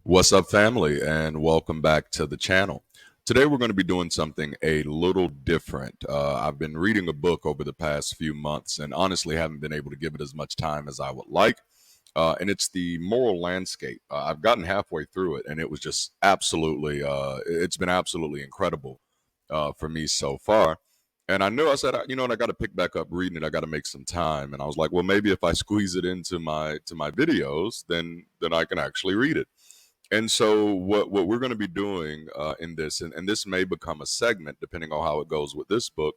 What's up, family, and welcome back to the channel. Today, we're going to be doing something a little different. I've been reading a book over the past few months and honestly haven't been able to give it as much time as I would like. And it's The Moral Landscape. I've gotten halfway through it, and it was just absolutely, it's been absolutely incredible for me so far. And I knew I said, you know what, I got to pick back up reading it. I got to make some time. And I was like, well, maybe if I squeeze it into my videos, then I can actually read it. And so what we're going to be doing in this, and this may become a segment depending on how it goes with this book,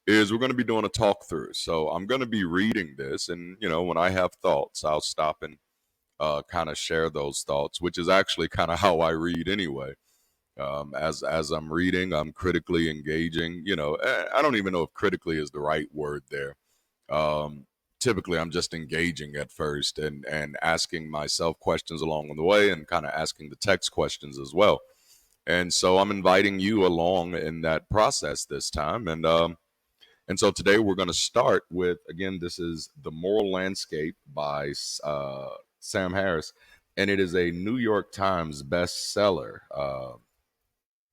is we're going to be doing a talk through. So I'm going to be reading this, and when I have thoughts, I'll stop and kind of share those thoughts, which is actually kind of how I read anyway. As I'm reading, I'm critically engaging. I don't even know if critically is the right word there. um, Typically I'm just engaging at first and asking myself questions along the way and kind of asking the text questions as well. And so I'm inviting you along in that process this time. And so today we're going to start with, again, this is The Moral Landscape by Sam Harris, and it is a New York Times bestseller.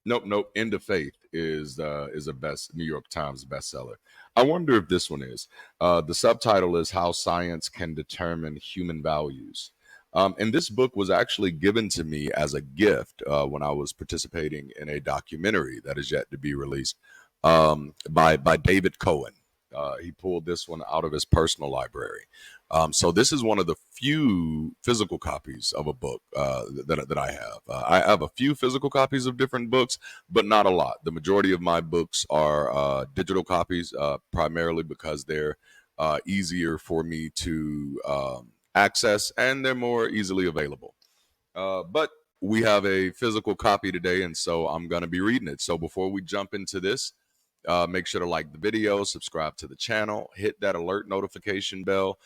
Nope. End of Faith is a best New York Times bestseller. I wonder if this one is. The subtitle is How Science Can Determine Human Values. And this book was actually given to me as a gift when I was participating in a documentary that is yet to be released by David Cohen. He pulled this one out of his personal library. So this is one of the few physical copies of a book that I have. I have a few physical copies of different books, but not a lot. The majority of my books are digital copies, primarily because they're easier for me to access and they're more easily available. But we have a physical copy today, and so I'm going to be reading it. So before we jump into this, make sure to like the video, subscribe to the channel, hit that alert notification bell.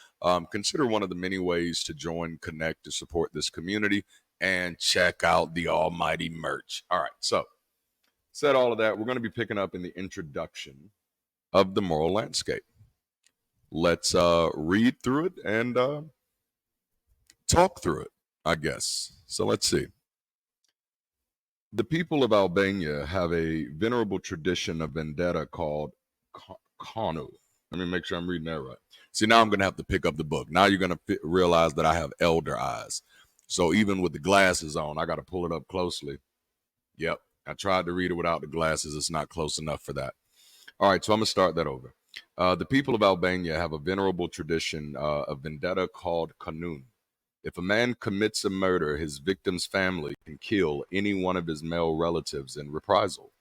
Consider one of the many ways to join, connect, to support this community, and check out the almighty merch. All right, so said all of that, we're going to be picking up in the introduction of The Moral Landscape. Let's read through it and talk through it, I guess. So let's see. The people of Albania have a venerable tradition of vendetta called Kanu. Let me make sure I'm reading that right. See, now I'm going to have to pick up the book. Now you're going to realize that I have elder eyes. So even with the glasses on, I got to pull it up closely. Yep. I tried to read it without the glasses. It's not close enough for that. All right. So I'm going to start that over. The people of Albania have a venerable tradition of vendetta called Kanun. If a man commits a murder, his victim's family can kill any one of his male relatives in reprisal.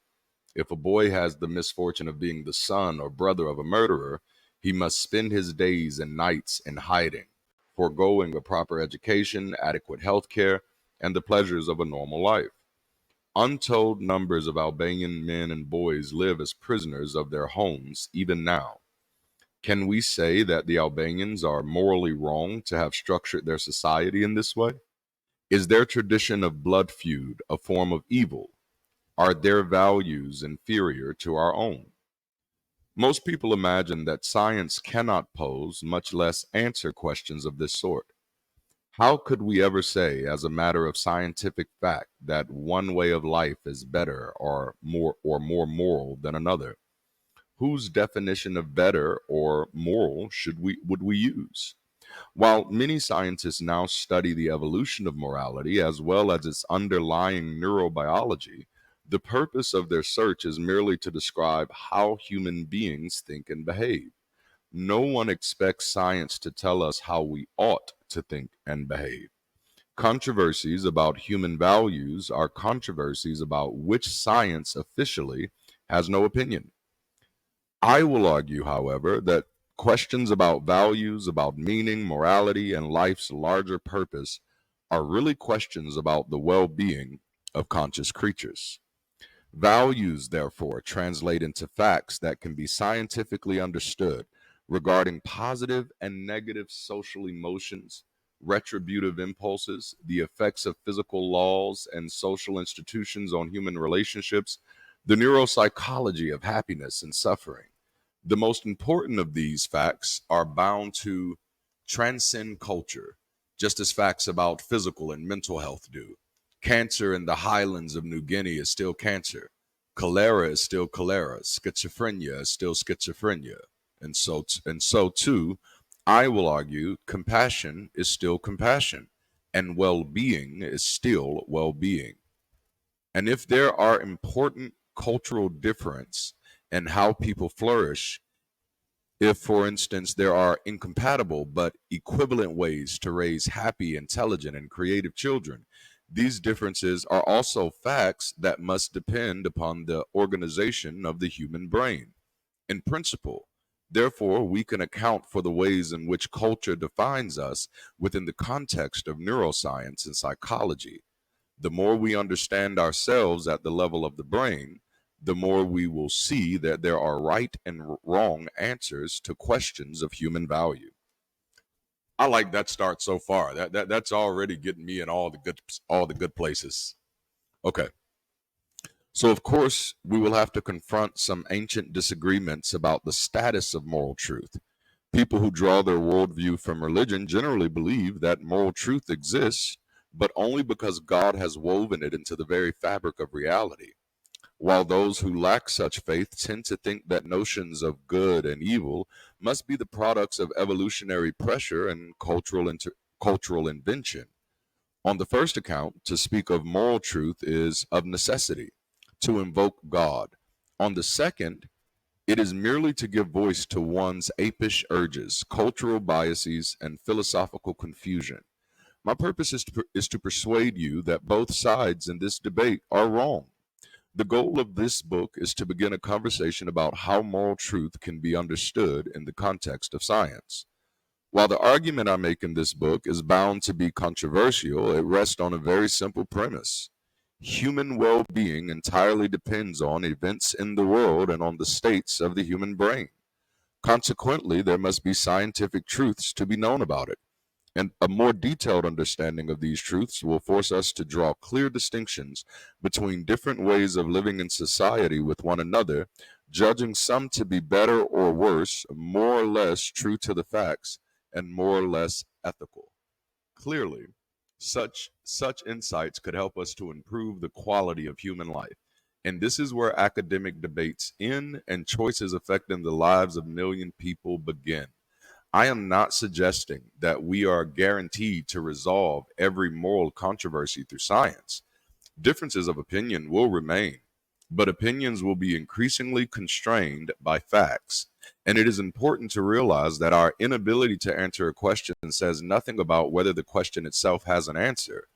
If a boy has the misfortune of being the son or brother of a murderer, he must spend his days and nights in hiding, foregoing a proper education, adequate health care, and the pleasures of a normal life. Untold numbers of Albanian men and boys live as prisoners of their homes even now. Can we say that the Albanians are morally wrong to have structured their society in this way? Is their tradition of blood feud a form of evil? Are their values inferior to our own? Most people imagine that science cannot pose, much less answer questions of this sort. How could we ever say, as a matter of scientific fact, that one way of life is better or more moral than another? Whose definition of better or moral would we use? While many scientists now study the evolution of morality as well as its underlying neurobiology, the purpose of their search is merely to describe how human beings think and behave. No one expects science to tell us how we ought to think and behave. Controversies about human values are controversies about which science officially has no opinion. I will argue, however, that questions about values, about meaning, morality, and life's larger purpose are really questions about the well being of conscious creatures. Values, therefore, translate into facts that can be scientifically understood regarding positive and negative social emotions, retributive impulses, the effects of physical laws and social institutions on human relationships, the neuropsychology of happiness and suffering. The most important of these facts are bound to transcend culture, just as facts about physical and mental health do. Cancer in the highlands of New Guinea is still cancer. Cholera is still cholera. Schizophrenia is still schizophrenia. And so too, I will argue compassion is still compassion, and well-being is still well-being. And if there are important cultural difference in how people flourish, if, for instance, there are incompatible but equivalent ways to raise happy, intelligent, and creative children, these differences are also facts that must depend upon the organization of the human brain. In principle, therefore, we can account for the ways in which culture defines us within the context of neuroscience and psychology. The more we understand ourselves at the level of the brain, the more we will see that there are right and wrong answers to questions of human value. I like that start so far. That's already getting me in all the good places. Okay. So of course, we will have to confront some ancient disagreements about the status of moral truth. People who draw their worldview from religion generally believe that moral truth exists, but only because God has woven it into the very fabric of reality. While those who lack such faith tend to think that notions of good and evil must be the products of evolutionary pressure and cultural invention. On the first account, to speak of moral truth is of necessity, to invoke God. On the second, it is merely to give voice to one's apish urges, cultural biases, and philosophical confusion. My purpose is to persuade you that both sides in this debate are wrong. The goal of this book is to begin a conversation about how moral truth can be understood in the context of science. While the argument I make in this book is bound to be controversial, it rests on a very simple premise. Human well being entirely depends on events in the world and on the states of the human brain. Consequently, there must be scientific truths to be known about it. And a more detailed understanding of these truths will force us to draw clear distinctions between different ways of living in society with one another, judging some to be better or worse, more or less true to the facts, and more or less ethical. Clearly, such insights could help us to improve the quality of human life. And this is where academic debates end and choices affecting the lives of million people begin. I am not suggesting that we are guaranteed to resolve every moral controversy through science. Differences of opinion will remain, but opinions will be increasingly constrained by facts. And it is important to realize that our inability to answer a question says nothing about whether the question itself has an answer.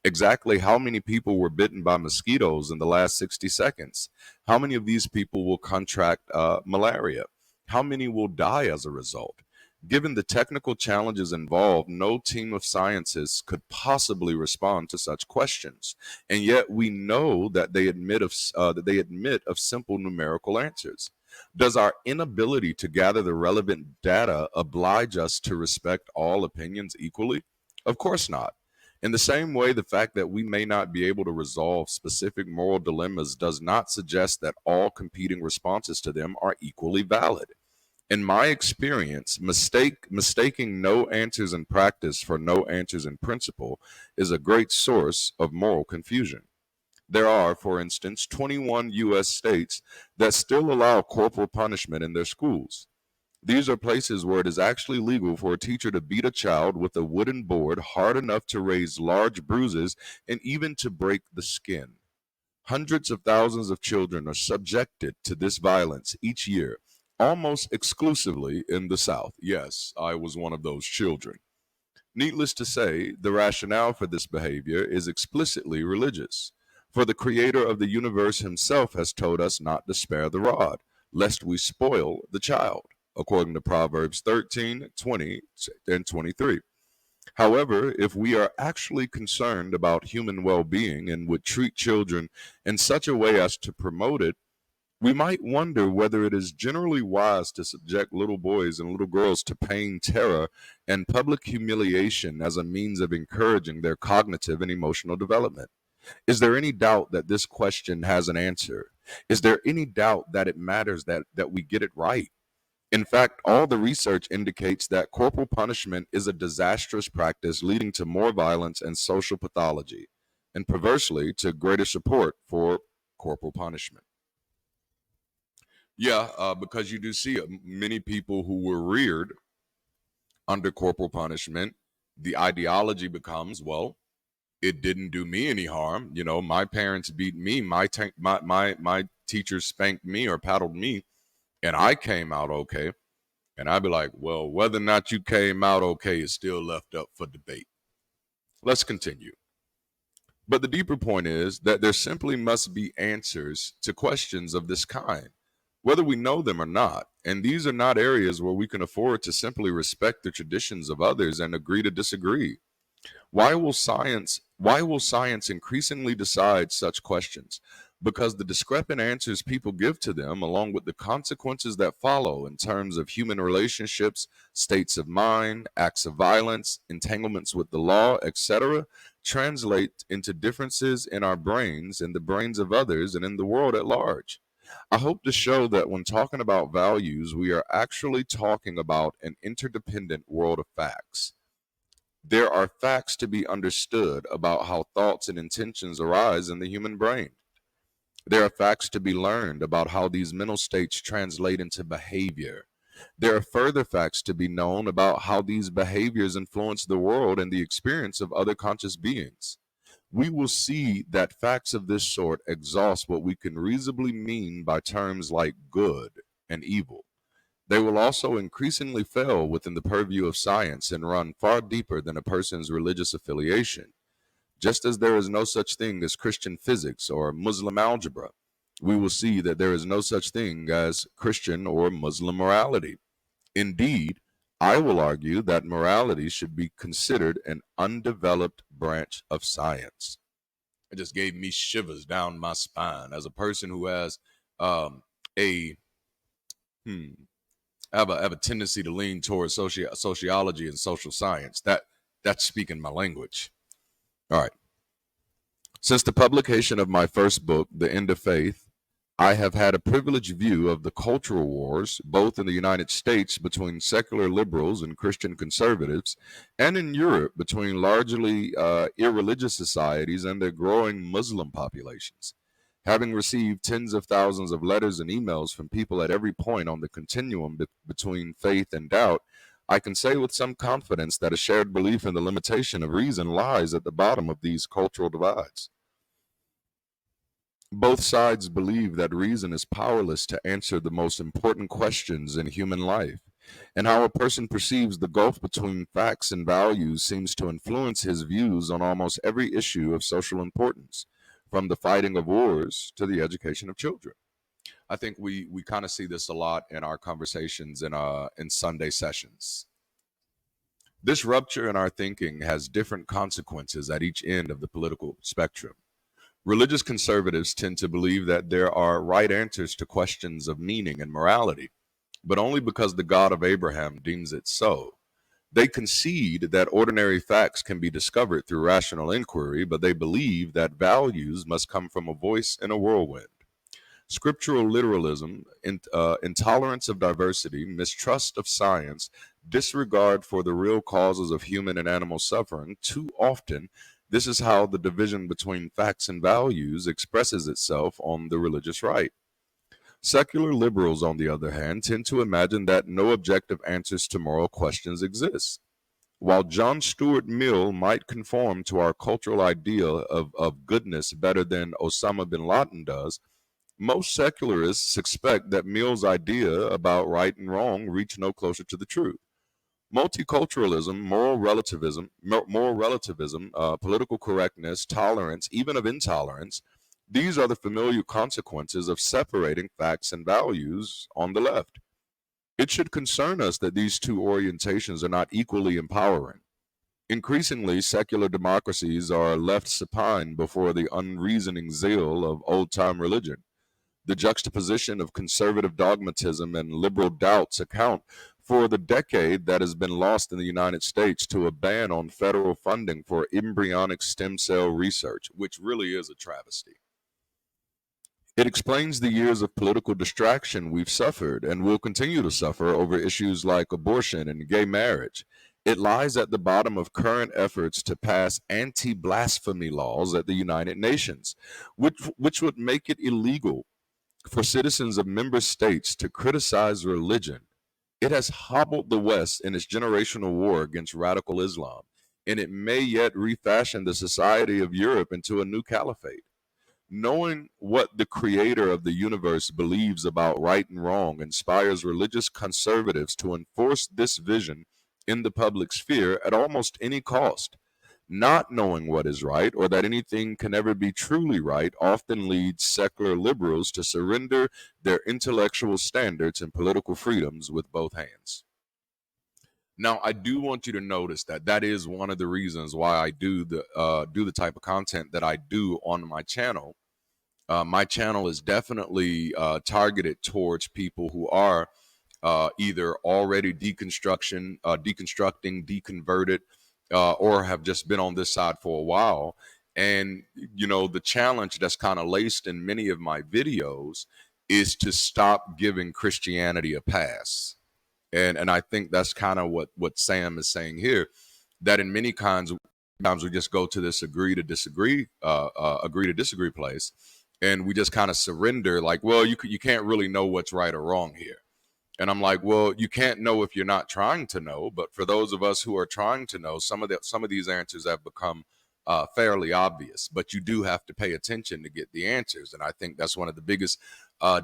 Exactly how many people were bitten by mosquitoes in the last 60 seconds? How many of these people will contract malaria? How many will die as a result? Given the technical challenges involved, no team of scientists could possibly respond to such questions, and yet we know that they admit of simple numerical answers. Does our inability to gather the relevant data oblige us to respect all opinions equally? Of course not. In the same way, the fact that we may not be able to resolve specific moral dilemmas does not suggest that all competing responses to them are equally valid. In my experience, mistaking no answers in practice for no answers in principle is a great source of moral confusion. There are, for instance, 21 U.S. states that still allow corporal punishment in their schools. These are places where it is actually legal for a teacher to beat a child with a wooden board hard enough to raise large bruises and even to break the skin. Hundreds of thousands of children are subjected to this violence each year, almost exclusively in the South. Yes, I was one of those children. Needless to say, the rationale for this behavior is explicitly religious. For the creator of the universe himself has told us not to spare the rod, lest we spoil the child, according to Proverbs 13, 20, and 23. However, if we are actually concerned about human well being and would treat children in such a way as to promote it, we might wonder whether it is generally wise to subject little boys and little girls to pain, terror, and public humiliation as a means of encouraging their cognitive and emotional development. Is there any doubt that this question has an answer? Is there any doubt that it matters that we get it right? In fact, all the research indicates that corporal punishment is a disastrous practice leading to more violence and social pathology. and perversely to greater support for corporal punishment. Yeah, because you do see many people who were reared under corporal punishment. The ideology becomes, well, it didn't do me any harm. You know, my parents beat me, my teachers spanked me or paddled me, and I came out okay. And I'd be like, well, whether or not you came out okay is still left up for debate. Let's continue. But the deeper point is that there simply must be answers to questions of this kind, whether we know them or not. And these are not areas where we can afford to simply respect the traditions of others and agree to disagree. Why will science increasingly decide such questions? Because the discrepant answers people give to them, along with the consequences that follow in terms of human relationships, states of mind, acts of violence, entanglements with the law, etc., translate into differences in our brains, in the brains of others, and in the world at large. I hope to show that when talking about values, we are actually talking about an interdependent world of facts. There are facts to be understood about how thoughts and intentions arise in the human brain. There are facts to be learned about how these mental states translate into behavior. There are further facts to be known about how these behaviors influence the world and the experience of other conscious beings. We will see that facts of this sort exhaust what we can reasonably mean by terms like good and evil. They will also increasingly fail within the purview of science and run far deeper than a person's religious affiliation. Just as there is no such thing as Christian physics or Muslim algebra, we will see that there is no such thing as Christian or Muslim morality. Indeed, I will argue that morality should be considered an undeveloped branch of science. It just gave me shivers down my spine as a person who has a hmm, I have a tendency to lean towards sociology and social science. That's speaking my language. All right. Since the publication of my first book, The End of Faith, I have had a privileged view of the cultural wars, both in the United States between secular liberals and Christian conservatives, and in Europe between largely irreligious societies and their growing Muslim populations. Having received tens of thousands of letters and emails from people at every point on the continuum between faith and doubt, I can say with some confidence that a shared belief in the limitation of reason lies at the bottom of these cultural divides. Both sides believe that reason is powerless to answer the most important questions in human life, and how a person perceives the gulf between facts and values seems to influence his views on almost every issue of social importance, from the fighting of wars to the education of children. I think we kind of see this a lot in our conversations in Sunday sessions. This rupture in our thinking has different consequences at each end of the political spectrum. Religious conservatives tend to believe that there are right answers to questions of meaning and morality, but only because the God of Abraham deems it so. They concede that ordinary facts can be discovered through rational inquiry, but they believe that values must come from a voice in a whirlwind. Scriptural literalism, intolerance of diversity, mistrust of science, disregard for the real causes of human and animal suffering, too often, this is how the division between facts and values expresses itself on the religious right. Secular liberals, on the other hand, tend to imagine that no objective answers to moral questions exist. While John Stuart Mill might conform to our cultural ideal of goodness better than Osama bin Laden does, most secularists expect that Mill's idea about right and wrong reach no closer to the truth. Multiculturalism, moral relativism, political correctness, tolerance, even of intolerance, these are the familiar consequences of separating facts and values on the left. It should concern us that these two orientations are not equally empowering. Increasingly, secular democracies are left supine before the unreasoning zeal of old time religion. The juxtaposition of conservative dogmatism and liberal doubts account for the decade that has been lost in the United States to a ban on federal funding for embryonic stem cell research, which really is a travesty. It explains the years of political distraction we've suffered and will continue to suffer over issues like abortion and gay marriage. It lies at the bottom of current efforts to pass anti-blasphemy laws at the United Nations, which would make it illegal for citizens of member states to criticize religion. It has hobbled the West in its generational war against radical Islam, and it may yet refashion the society of Europe into a new caliphate. Knowing what the creator of the universe believes about right and wrong inspires religious conservatives to enforce this vision in the public sphere at almost any cost. Not knowing what is right or that anything can ever be truly right often leads secular liberals to surrender their intellectual standards and political freedoms with both hands. Now, I do want you to notice that that is one of the reasons why I do the type of content that I do on my channel is definitely targeted towards people who are either already deconstructing, deconverted, or have just been on this side for a while. And the challenge that's kind of laced in many of my videos is to stop giving Christianity a pass. And I think that's kind of what Sam is saying here, that in many kinds of times we just go to this agree to disagree place, and we just kind of surrender, like, well, you can't really know what's right or wrong here. And I'm like, well, you can't know if you're not trying to know. But for those of us who are trying to know, some of these answers have become fairly obvious. But you do have to pay attention to get the answers. And I think that's one of the biggest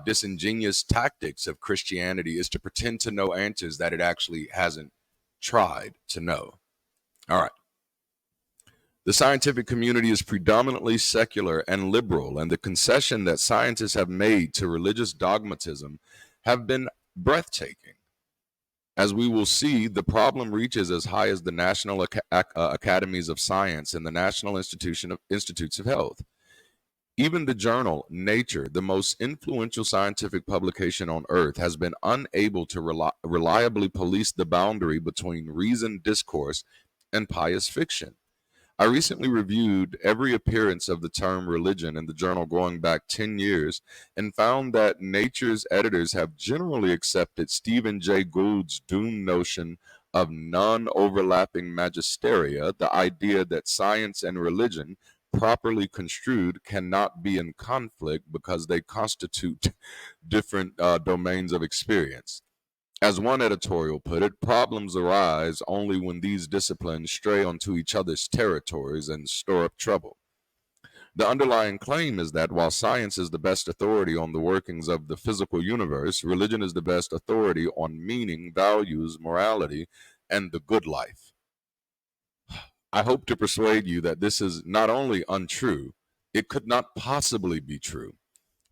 disingenuous tactics of Christianity, is to pretend to know answers that it actually hasn't tried to know. All right. The scientific community is predominantly secular and liberal, and the concession that scientists have made to religious dogmatism have been breathtaking. As we will see, the problem reaches as high as the National Academies of Science and the National Institutes of Health. Even the journal Nature, the most influential scientific publication on Earth, has been unable to reliably police the boundary between reasoned discourse and pious fiction. I recently reviewed every appearance of the term religion in the journal going back 10 years and found that Nature's editors have generally accepted Stephen Jay Gould's doomed notion of non overlapping magisteria, the idea that science and religion, properly construed, cannot be in conflict because they constitute different domains of experience. As one editorial put it, problems arise only when these disciplines stray onto each other's territories and store up trouble. The underlying claim is that while science is the best authority on the workings of the physical universe, religion is the best authority on meaning, values, morality, and the good life. I hope to persuade you that this is not only untrue, it could not possibly be true.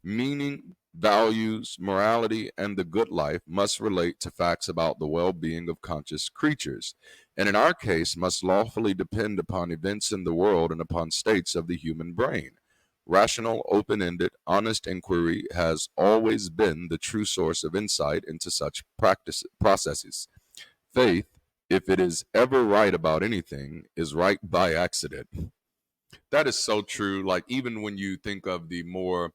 Meaning, values, morality, and the good life must relate to facts about the well being of conscious creatures, and in our case, must lawfully depend upon events in the world and upon states of the human brain. Rational, open ended, honest inquiry has always been the true source of insight into such processes. Faith, if it is ever right about anything, is right by accident. That is so true. Like, even when you think of the more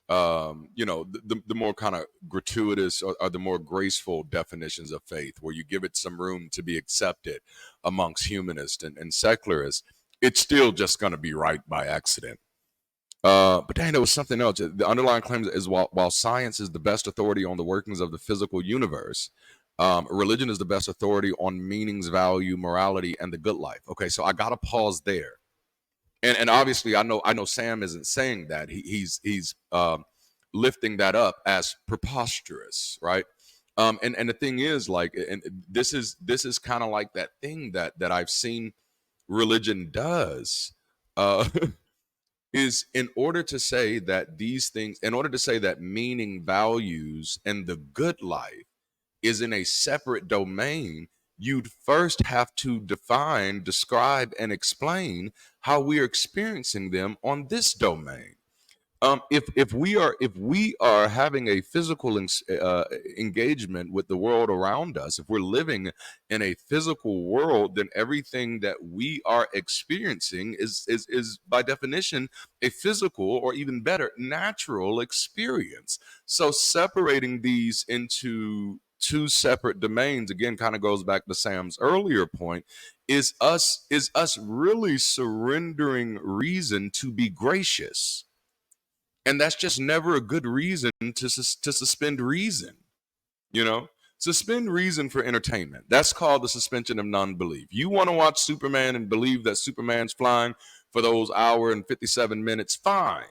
the more kind of gratuitous, or the more graceful definitions of faith, where you give it some room to be accepted amongst humanists and secularists, it's still just going to be right by accident. But dang, there was something else. The underlying claim is, while science is the best authority on the workings of the physical universe, religion is the best authority on meanings, value, morality, and the good life. Okay, so I got to pause there. And obviously I know Sam isn't saying that. He's lifting that up as preposterous, right? And the thing is, like, and this is kind of like that thing that I've seen religion does, uh is, in order to say that these things, in order to say that meaning, values, and the good life is in a separate domain, you'd first have to define, describe, and explain how we are experiencing them on this domain. If we are having a physical engagement with the world around us, if we're living in a physical world, then everything that we are experiencing is by definition a physical, or even better, natural experience. So separating these into two separate domains, again, kind of goes back to Sam's earlier point, is us really surrendering reason to be gracious. And that's just never a good reason to suspend reason, you know? Suspend reason for entertainment. That's called the suspension of non-belief. You want to watch Superman and believe that Superman's flying for those hour and 57 minutes, fine.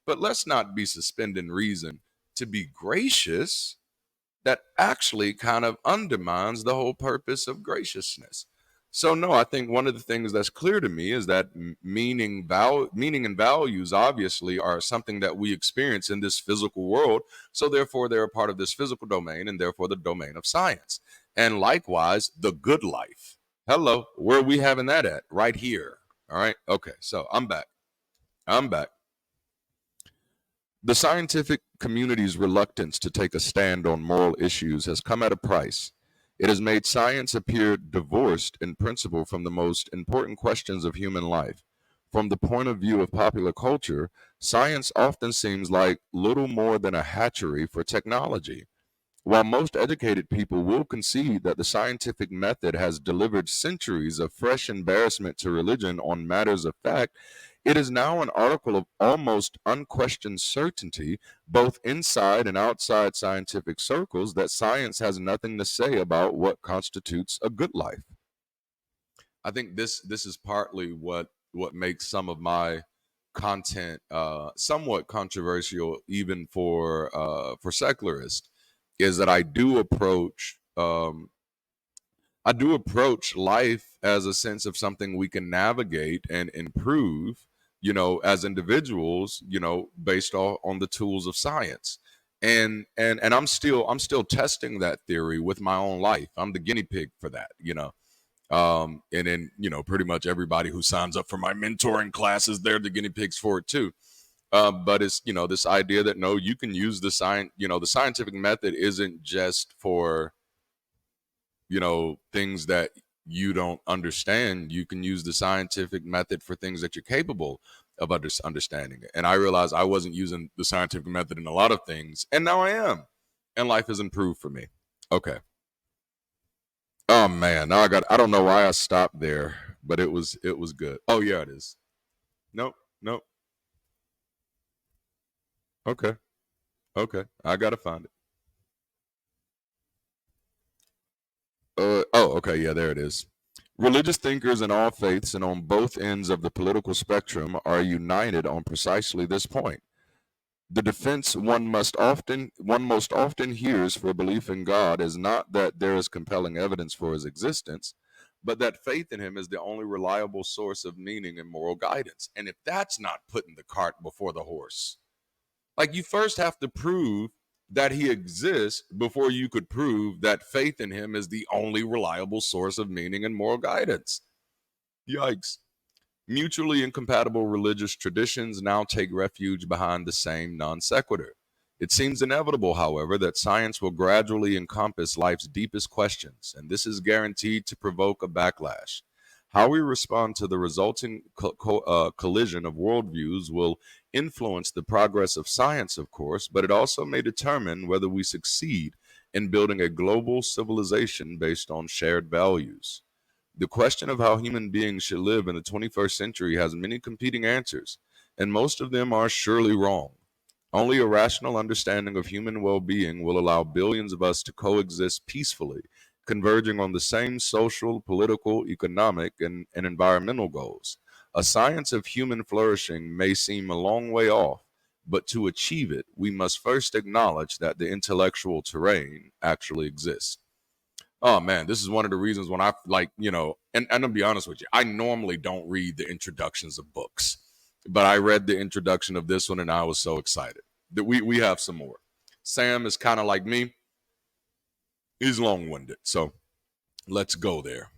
But let's not be suspending reason to be gracious. That actually kind of undermines the whole purpose of graciousness. So no, I think one of the things that's clear to me is that meaning and values obviously are something that we experience in this physical world. So therefore, they're a part of this physical domain and therefore the domain of science. And likewise, the good life. Hello, where are we having that at? Right here. All right. Okay. So I'm back. I'm back. The scientific community's reluctance to take a stand on moral issues has come at a price. It has made science appear divorced in principle from the most important questions of human life. From the point of view of popular culture, science often seems like little more than a hatchery for technology. While most educated people will concede that the scientific method has delivered centuries of fresh embarrassment to religion on matters of fact, it is now an article of almost unquestioned certainty, both inside and outside scientific circles, that science has nothing to say about what constitutes a good life. I think this is partly what makes some of my content somewhat controversial, even for secularists, is that I do approach life as a sense of something we can navigate and improve, as individuals, based on the tools of science. And I'm still testing that theory with my own life. I'm the guinea pig for that. And then, pretty much everybody who signs up for my mentoring classes, they're the guinea pigs for it too. But it's, this idea that no, you can use the science, the scientific method isn't just for, things that you don't understand. You can use the scientific method for things that you're capable of understanding. And I realized I wasn't using the scientific method in a lot of things, and now I am. And life has improved for me. Okay. Oh man, now I don't know why I stopped there, but it was good. Oh yeah, it is. Nope, nope. Okay. Okay. I gotta find it. Oh, okay, yeah, there it is. Religious thinkers in all faiths and on both ends of the political spectrum are united on precisely this point. The defense one most often hears for belief in God is not that there is compelling evidence for his existence, but that faith in him is the only reliable source of meaning and moral guidance. And if that's not putting the cart before the horse, like, you first have to prove that he exists before you could prove that faith in him is the only reliable source of meaning and moral guidance. Yikes. Mutually incompatible religious traditions now take refuge behind the same non sequitur. It seems inevitable, however, that science will gradually encompass life's deepest questions, and this is guaranteed to provoke a backlash. How we respond to the resulting collision of worldviews will influence the progress of science, of course, but it also may determine whether we succeed in building a global civilization based on shared values. The question of how human beings should live in the 21st century has many competing answers, and most of them are surely wrong. Only a rational understanding of human well being will allow billions of us to coexist peacefully, converging on the same social, political, economic, and environmental goals. A science of human flourishing may seem a long way off, but to achieve it, we must first acknowledge that the intellectual terrain actually exists. Oh man, this is one of the reasons when I like, and I'll be honest with you, I normally don't read the introductions of books, but I read the introduction of this one and I was so excited that we have some more. Sam is kind of like me, he's long winded. So let's go there.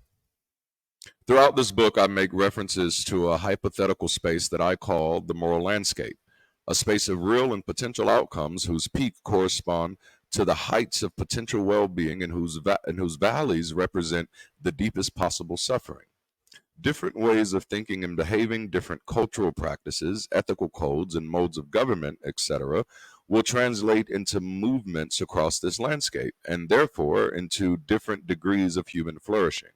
Throughout this book, I make references to a hypothetical space that I call the moral landscape, a space of real and potential outcomes whose peak correspond to the heights of potential well-being and whose valleys represent the deepest possible suffering. Different ways of thinking and behaving, different cultural practices, ethical codes, and modes of government, etc., will translate into movements across this landscape and therefore into different degrees of human flourishing.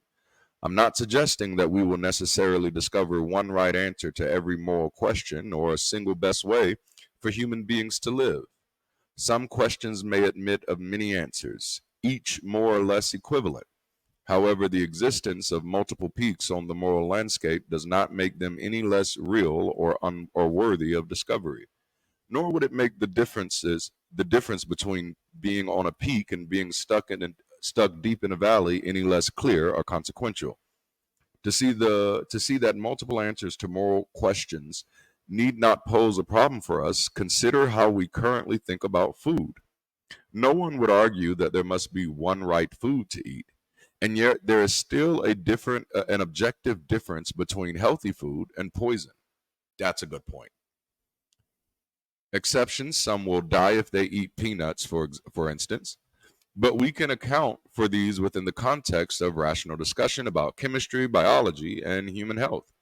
I'm not suggesting that we will necessarily discover one right answer to every moral question or a single best way for human beings to live. Some questions may admit of many answers, each more or less equivalent. However, the existence of multiple peaks on the moral landscape does not make them any less real or worthy of discovery. Nor would it make the difference between being on a peak and being stuck deep in a valley any less clear or consequential. To see that multiple answers to moral questions need not pose a problem for us, consider how we currently think about food. No one would argue that there must be one right food to eat, and yet there is still an objective difference between healthy food and poison. That's a good point. Exceptions, some will die if they eat peanuts, for instance, but we can account for these within the context of rational discussion about chemistry, biology, and human health.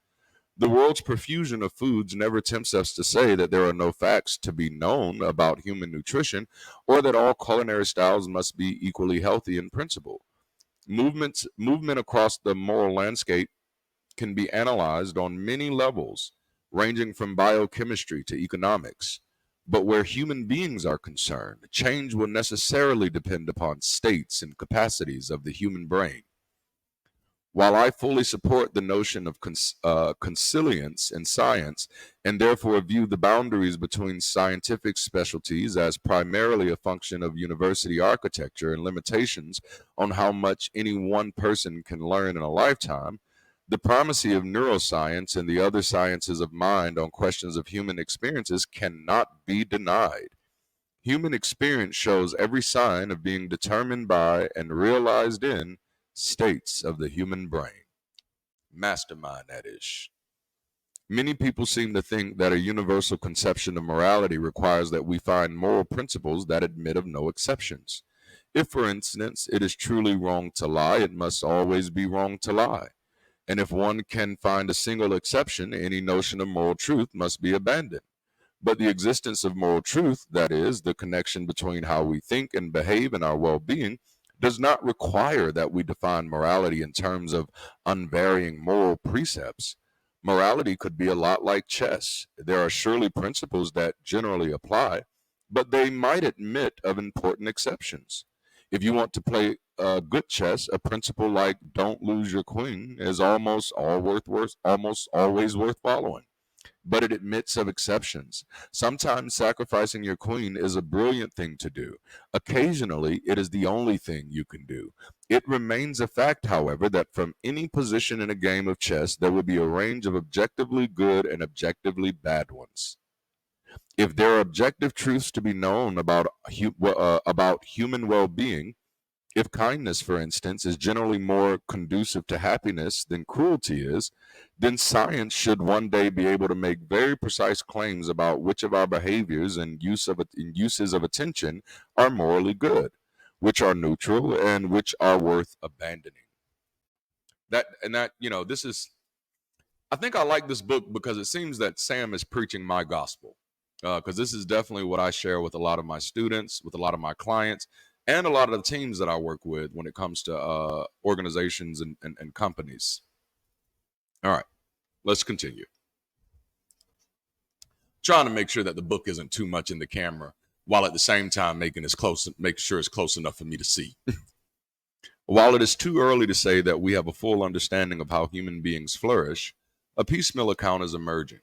The world's profusion of foods never tempts us to say that there are no facts to be known about human nutrition or that all culinary styles must be equally healthy in principle. Movement across the moral landscape can be analyzed on many levels, ranging from biochemistry to economics. But where human beings are concerned, change will necessarily depend upon states and capacities of the human brain. While I fully support the notion of consilience in science and therefore view the boundaries between scientific specialties as primarily a function of university architecture and limitations on how much any one person can learn in a lifetime, the primacy of neuroscience and the other sciences of mind on questions of human experiences cannot be denied. Human experience shows every sign of being determined by and realized in states of the human brain. Mastermind, that is. Many people seem to think that a universal conception of morality requires that we find moral principles that admit of no exceptions. If, for instance, it is truly wrong to lie, it must always be wrong to lie. And if one can find a single exception, any notion of moral truth must be abandoned. But the existence of moral truth, that is, the connection between how we think and behave and our well being, does not require that we define morality in terms of unvarying moral precepts. Morality could be a lot like chess. There are surely principles that generally apply, but they might admit of important exceptions. If you want to play good chess, a principle like "don't lose your queen" is almost always worth following. But it admits of exceptions. Sometimes sacrificing your queen is a brilliant thing to do. Occasionally, it is the only thing you can do. It remains a fact, however, that from any position in a game of chess, there would be a range of objectively good and objectively bad ones. If there are objective truths to be known about human well-being, if kindness, for instance, is generally more conducive to happiness than cruelty is, then science should one day be able to make very precise claims about which of our behaviors and uses of attention are morally good, which are neutral, and which are worth abandoning. This is. I think I like this book because it seems that Sam is preaching my gospel. Because this is definitely what I share with a lot of my students, with a lot of my clients, and a lot of the teams that I work with when it comes to organizations and companies. All right, let's continue. Trying to make sure that the book isn't too much in the camera, while at the same time make sure it's close enough for me to see. While it is too early to say that we have a full understanding of how human beings flourish, a piecemeal account is emerging.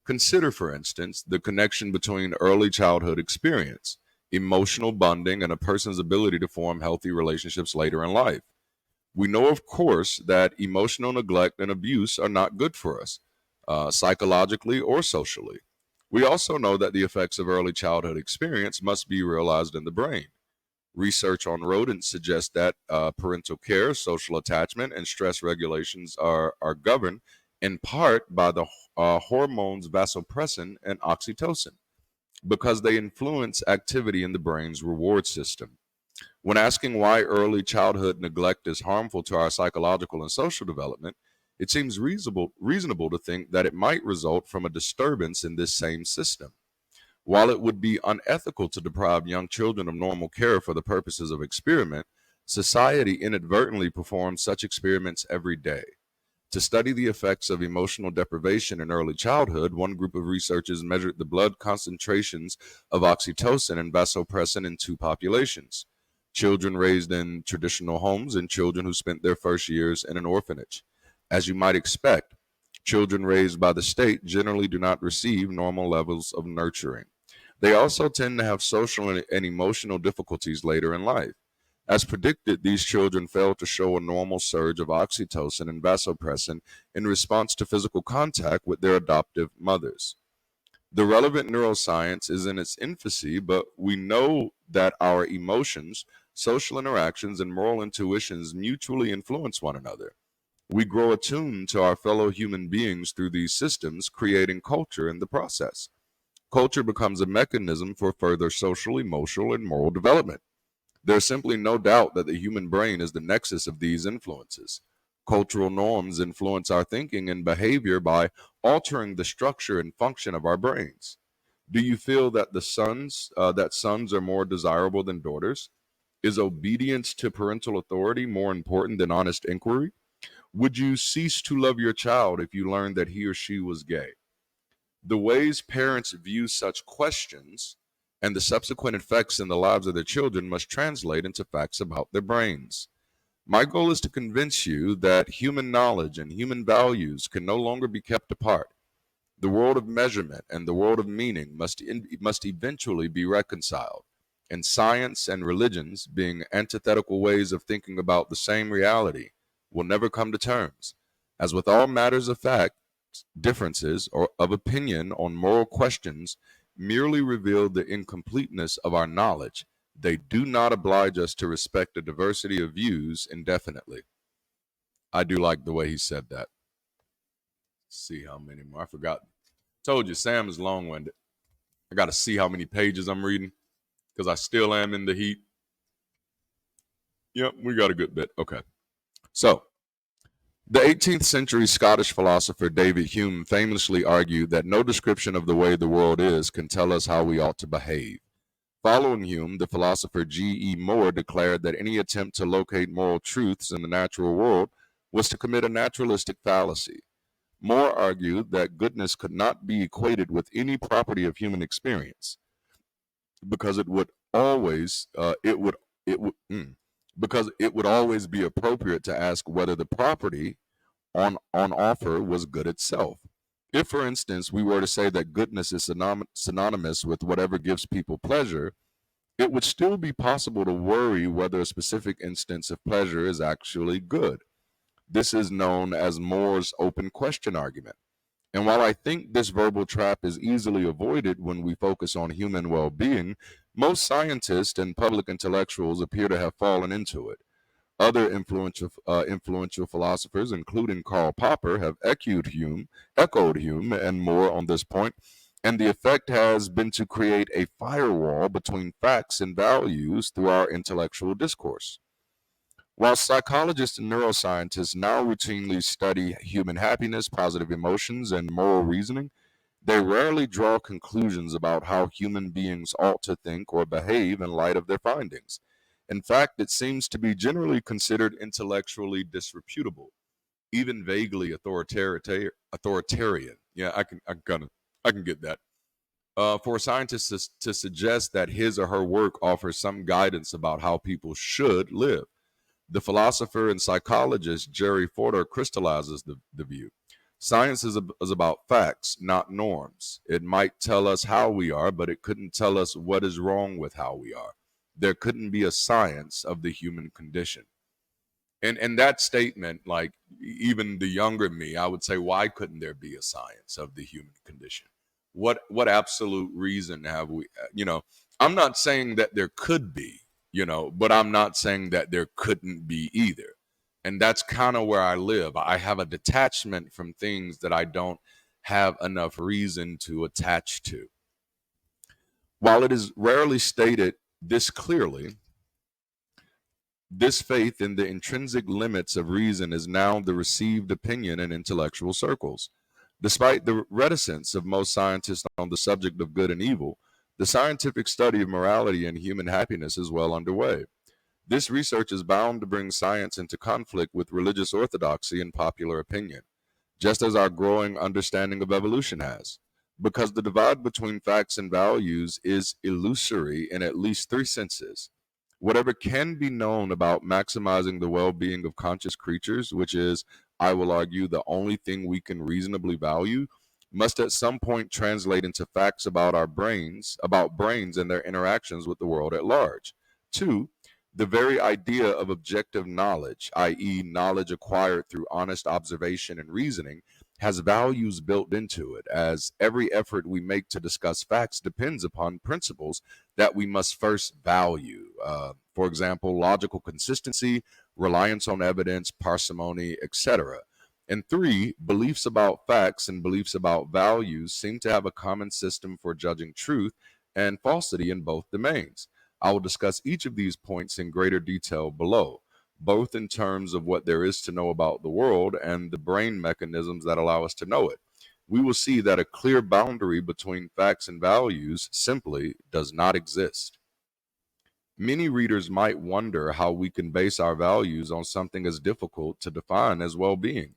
Consider, for instance, the connection between early childhood experience, emotional bonding, and a person's ability to form healthy relationships later in life. We know, of course, that emotional neglect and abuse are not good for us, psychologically or socially. We also know that the effects of early childhood experience must be realized in the brain. Research on rodents suggests that parental care, social attachment, and stress regulations are governed in part by the hormones vasopressin and oxytocin because they influence activity in the brain's reward system. When asking why early childhood neglect is harmful to our psychological and social development, it seems reasonable to think that it might result from a disturbance in this same system. While it would be unethical to deprive young children of normal care for the purposes of experiment, society inadvertently performs such experiments every day. To study the effects of emotional deprivation in early childhood, one group of researchers measured the blood concentrations of oxytocin and vasopressin in two populations: children raised in traditional homes and children who spent their first years in an orphanage. As you might expect, children raised by the state generally do not receive normal levels of nurturing. They also tend to have social and emotional difficulties later in life. As predicted, these children failed to show a normal surge of oxytocin and vasopressin in response to physical contact with their adoptive mothers. The relevant neuroscience is in its infancy, but we know that our emotions, social interactions, and moral intuitions mutually influence one another. We grow attuned to our fellow human beings through these systems, creating culture in the process. Culture becomes a mechanism for further social, emotional, and moral development. There's simply no doubt that the human brain is the nexus of these influences. Cultural norms influence our thinking and behavior by altering the structure and function of our brains. Do you feel that sons are more desirable than daughters? Is obedience to parental authority more important than honest inquiry? Would you cease to love your child if you learned that he or she was gay? The ways parents view such questions and the subsequent effects in the lives of their children must translate into facts about their brains. My goal is to convince you that human knowledge and human values can no longer be kept apart. The world of measurement and the world of meaning must eventually be reconciled, and science and religions, being antithetical ways of thinking about the same reality, will never come to terms. As with all matters of fact, differences or of opinion on moral questions merely reveal the incompleteness of our knowledge. They do not oblige us to respect a diversity of views indefinitely. I do like the way he said that. See how many more. I forgot. Told you, Sam is long winded. I got to see how many pages I'm reading because I still am in the heat. Yep, we got a good bit. Okay. So, the 18th century Scottish philosopher David Hume famously argued that no description of the way the world is can tell us how we ought to behave. Following Hume, the philosopher G.E. Moore declared that any attempt to locate moral truths in the natural world was to commit a naturalistic fallacy. Moore argued that goodness could not be equated with any property of human experience because it would because it would always be appropriate to ask whether the property on offer was good itself. If, for instance, we were to say that goodness is synonymous with whatever gives people pleasure, it would still be possible to worry whether a specific instance of pleasure is actually good. This is known as Moore's open question argument. And while I think this verbal trap is easily avoided when we focus on human well being, most scientists and public intellectuals appear to have fallen into it. Other influential philosophers, including Karl Popper, have echoed Hume and Moore on this point, and the effect has been to create a firewall between facts and values through our intellectual discourse. While psychologists and neuroscientists now routinely study human happiness, positive emotions, and moral reasoning, they rarely draw conclusions about how human beings ought to think or behave in light of their findings. In fact, it seems to be generally considered intellectually disreputable, even vaguely authoritarian. Yeah, I can get that. For a scientist to suggest that his or her work offers some guidance about how people should live. The philosopher and psychologist Jerry Fodor crystallizes the view. Science is about facts, not norms. It might tell us how we are, but it couldn't tell us what is wrong with how we are. There couldn't be a science of the human condition. And that statement, like even the younger me, I would say, why couldn't there be a science of the human condition? What absolute reason have we? I'm not saying that there could be, but I'm not saying that there couldn't be either. And that's kind of where I live. I have a detachment from things that I don't have enough reason to attach to. While it is rarely stated this clearly, this faith in the intrinsic limits of reason is now the received opinion in intellectual circles. Despite the reticence of most scientists on the subject of good and evil, The scientific study of morality and human happiness is well underway. This research is bound to bring science into conflict with religious orthodoxy and popular opinion, just as our growing understanding of evolution has. Because the divide between facts and values is illusory in at least three senses. Whatever can be known about maximizing the well being of conscious creatures, which is, I will argue, the only thing we can reasonably value, must at some point translate into facts about brains and their interactions with the world at large. Two, the very idea of objective knowledge, i.e., knowledge acquired through honest observation and reasoning, has values built into it, as every effort we make to discuss facts depends upon principles that we must first value. For example, logical consistency, reliance on evidence, parsimony, etc. And three, beliefs about facts and beliefs about values seem to have a common system for judging truth and falsity in both domains. I will discuss each of these points in greater detail below, both in terms of what there is to know about the world and the brain mechanisms that allow us to know it. We will see that a clear boundary between facts and values simply does not exist. Many readers might wonder how we can base our values on something as difficult to define as well being.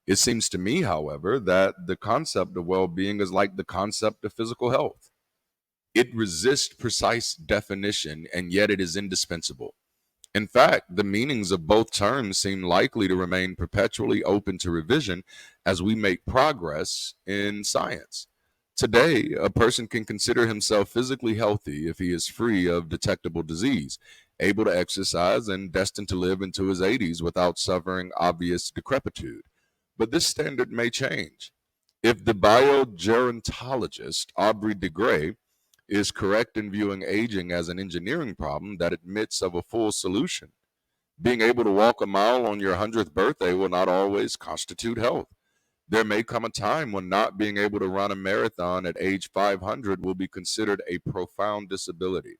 It seems to me, however, that the concept of well being is like the concept of physical health. It resists precise definition, and yet it is indispensable. In fact, the meanings of both terms seem likely to remain perpetually open to revision as we make progress in science. Today, a person can consider himself physically healthy if he is free of detectable disease, able to exercise, and destined to live into his 80s without suffering obvious decrepitude. But this standard may change. If the biogerontologist Aubrey de Grey is correct in viewing aging as an engineering problem that admits of a full solution, being able to walk a mile on your 100th birthday will not always constitute health. There may come a time when not being able to run a marathon at age 500 will be considered a profound disability.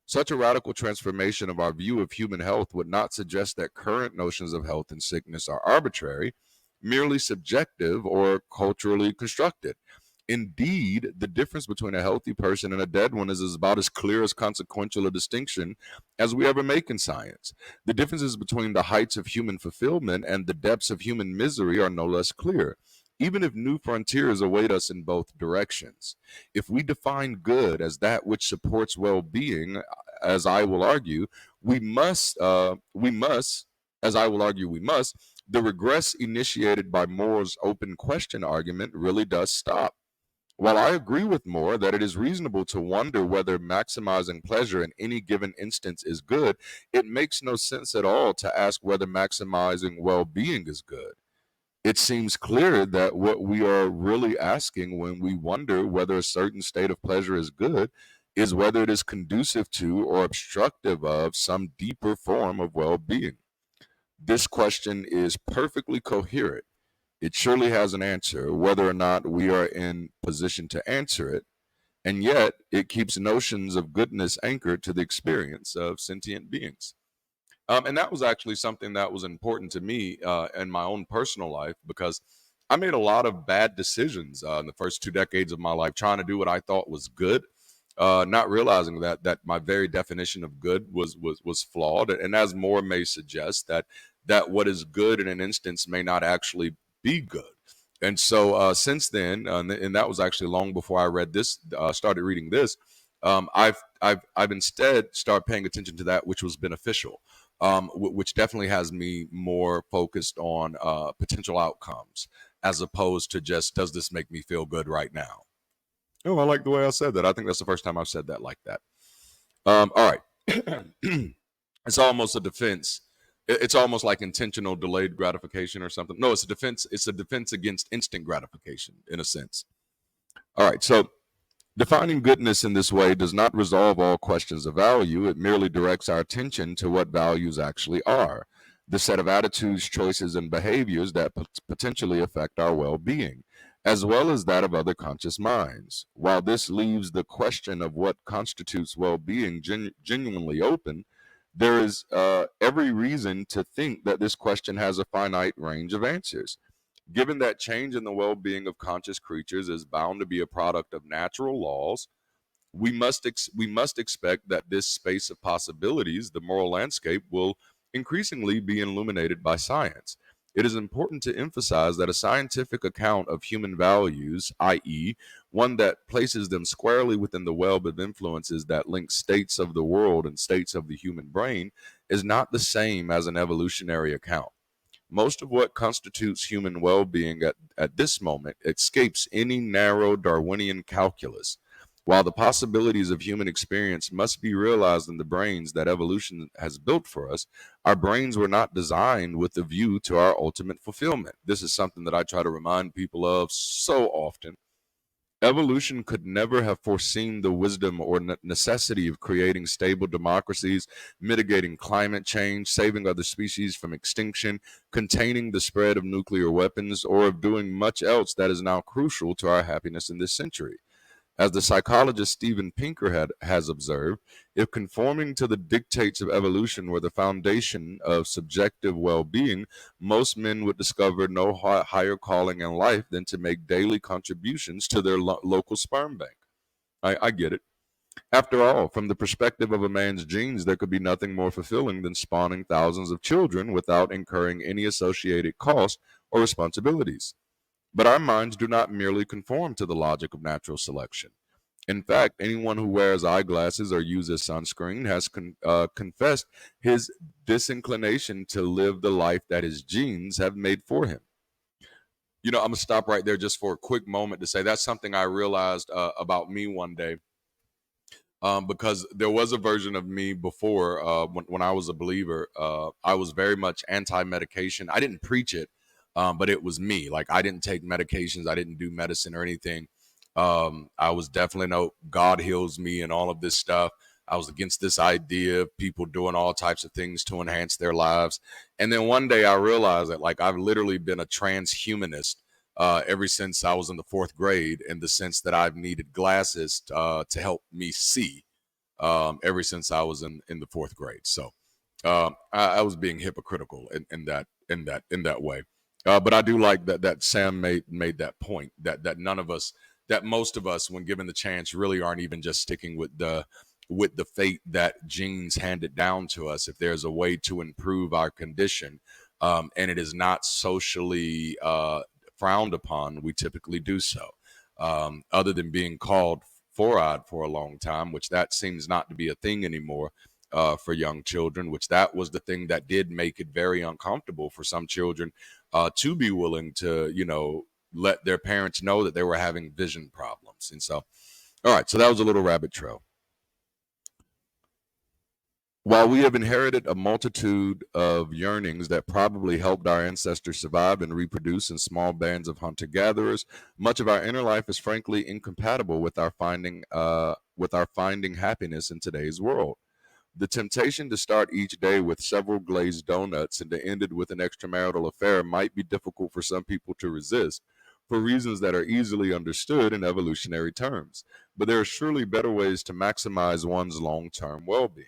Such a radical transformation of our view of human health would not suggest that current notions of health and sickness are arbitrary, merely subjective, or culturally constructed. Indeed, the difference between a healthy person and a dead one is about as clear as consequential a distinction as we ever make in science. The differences between the heights of human fulfillment and the depths of human misery are no less clear, even if new frontiers await us in both directions. If we define good as that which supports well-being, as I will argue, as I will argue, we must, the regress initiated by Moore's open question argument really does stop. While I agree with Moore that it is reasonable to wonder whether maximizing pleasure in any given instance is good, it makes no sense at all to ask whether maximizing well being is good. It seems clear that what we are really asking when we wonder whether a certain state of pleasure is good is whether it is conducive to or obstructive of some deeper form of well being. This question is perfectly coherent. It surely has an answer, whether or not we are in position to answer it, and yet it keeps notions of goodness anchored to the experience of sentient beings. And that was actually something that was important to me in my own personal life because I made a lot of bad decisions in the first 2 decades of my life, trying to do what I thought was good, not realizing that my very definition of good was flawed. And as Moore may suggest, that what is good in an instance may not actually be good. And so since then, and that was actually long before I read this, started reading this. I've instead started paying attention to that which was beneficial, which definitely has me more focused on potential outcomes as opposed to just does this make me feel good right now. Oh, I like the way I said that. I think that's the first time I've said that like that. All right. It's almost a defense. It's almost like intentional delayed gratification or something. No, it's a defense. It's a defense against instant gratification in a sense. All right. So defining goodness in this way does not resolve all questions of value. It merely directs our attention to what values actually are, the set of attitudes, choices, and behaviors that potentially affect our well being, as well as that of other conscious minds. While this leaves the question of what constitutes well being genuinely open, there is every reason to think that this question has a finite range of answers. Given that change in the well being of conscious creatures is bound to be a product of natural laws, We must expect that this space of possibilities, the moral landscape, will increasingly be illuminated by science. It is important to emphasize that a scientific account of human values, i.e., one that places them squarely within the web of influences that link states of the world and states of the human brain, is not the same as an evolutionary account. Most of what constitutes human well being at this moment escapes any narrow Darwinian calculus. While the possibilities of human experience must be realized in the brains that evolution has built for us, our brains were not designed with a view to our ultimate fulfillment. This is something that I try to remind people of so often. Evolution could never have foreseen the wisdom or necessity of creating stable democracies, mitigating climate change, saving other species from extinction, containing the spread of nuclear weapons, or of doing much else that is now crucial to our happiness in this century. As the psychologist Steven Pinker has observed, if conforming to the dictates of evolution were the foundation of subjective well being, most men would discover no higher calling in life than to make daily contributions to their local sperm bank. I get it. After all, from the perspective of a man's genes, there could be nothing more fulfilling than spawning thousands of children without incurring any associated cost or responsibilities. But our minds do not merely conform to the logic of natural selection. In fact, anyone who wears eyeglasses or uses sunscreen has confessed his disinclination to live the life that his genes have made for him. I'm going to stop right there just for a quick moment to say that's something I realized about me one day, because there was a version of me before, when I was a believer. I was very much anti-medication. I didn't preach it, but it was me. Like, I didn't take medications. I didn't do medicine or anything. I was definitely no God heals me and all of this stuff. I was against this idea of people doing all types of things to enhance their lives. And then one day I realized that, like, I've literally been a transhumanist ever since I was in the fourth grade, in the sense that I've needed glasses to help me see, ever since I was in the fourth grade. So I was being hypocritical in that way. But I do like that Sam made that point, that none of us, that most of us, when given the chance, really aren't even just sticking with the fate that genes handed down to us. If there's a way to improve our condition, and it is not socially frowned upon, we typically do so. Other than being called four-eyed for a long time, which that seems not to be a thing anymore for young children, which that was the thing that did make it very uncomfortable for some children to be willing to, let their parents know that they were having vision problems. And so, all right, so that was a little rabbit trail. While we have inherited a multitude of yearnings that probably helped our ancestors survive and reproduce in small bands of hunter-gatherers, much of our inner life is frankly incompatible with our finding happiness in today's world. The temptation to start each day with several glazed donuts and to end it with an extramarital affair might be difficult for some people to resist, for reasons that are easily understood in evolutionary terms. But there are surely better ways to maximize one's long-term well-being.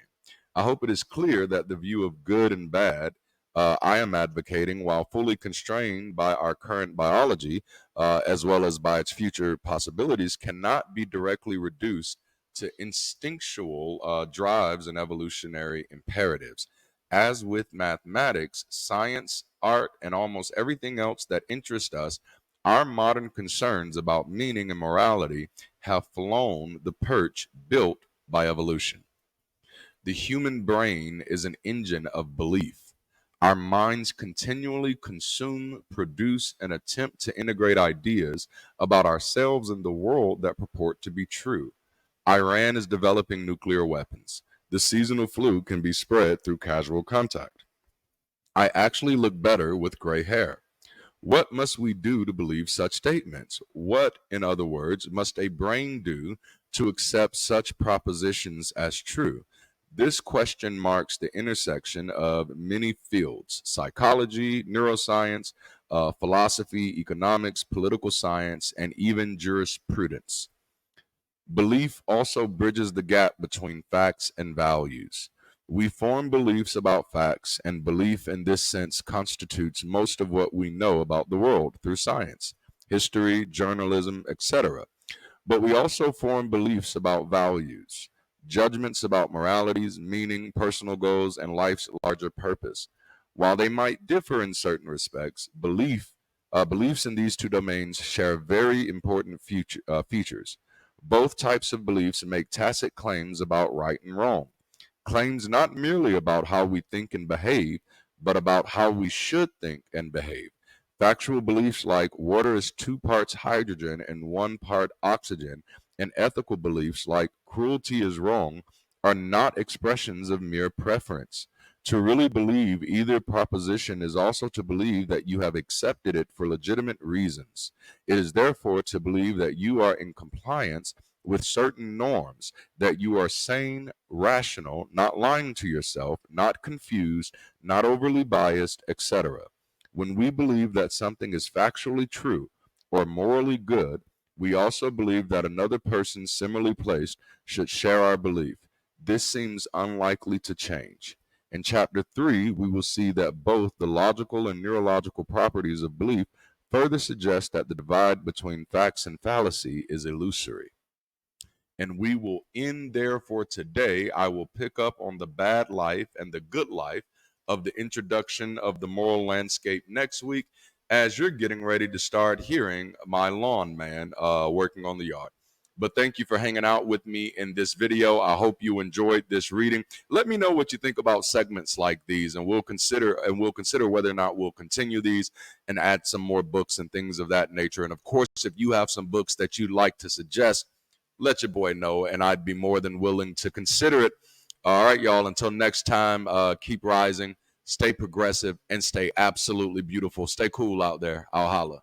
I hope it is clear that the view of good and bad I am advocating, while fully constrained by our current biology, as well as by its future possibilities, cannot be directly reduced to instinctual drives and evolutionary imperatives. As with mathematics, science, art, and almost everything else that interests us, our modern concerns about meaning and morality have flown the perch built by evolution. The human brain is an engine of belief. Our minds continually consume, produce, and attempt to integrate ideas about ourselves and the world that purport to be true. Iran is developing nuclear weapons. The seasonal flu can be spread through casual contact. I actually look better with gray hair. What must we do to believe such statements? What, in other words, must a brain do to accept such propositions as true? This question marks the intersection of many fields: psychology, neuroscience, philosophy, economics, political science, and even jurisprudence. Belief also bridges the gap between facts and values. We form beliefs about facts, and belief in this sense constitutes most of what we know about the world through science, history, journalism, etc. But we also form beliefs about values, judgments about moralities, meaning, personal goals, and life's larger purpose. While they might differ in certain respects, beliefs in these two domains share very important features. Both types of beliefs make tacit claims about right and wrong, claims not merely about how we think and behave, but about how we should think and behave. Factual beliefs like water is 2 parts hydrogen and 1 part oxygen, and ethical beliefs like cruelty is wrong, are not expressions of mere preference. To really believe either proposition is also to believe that you have accepted it for legitimate reasons. It is therefore to believe that you are in compliance with certain norms, that you are sane, rational, not lying to yourself, not confused, not overly biased, etc. When we believe that something is factually true or morally good, we also believe that another person similarly placed should share our belief. This seems unlikely to change. In chapter 3, we will see that both the logical and neurological properties of belief further suggest that the divide between facts and fallacy is illusory. And we will end there for today. I will pick up on the bad life and the good life of the introduction of the moral landscape next week as you're getting ready to start hearing my lawn man working on the yard. But thank you for hanging out with me in this video. I hope you enjoyed this reading. Let me know what you think about segments like these, and we'll consider whether or not we'll continue these and add some more books and things of that nature. And of course, if you have some books that you'd like to suggest, let your boy know, and I'd be more than willing to consider it. All right, y'all. Until next time, keep rising, stay progressive, and stay absolutely beautiful. Stay cool out there. I'll holla.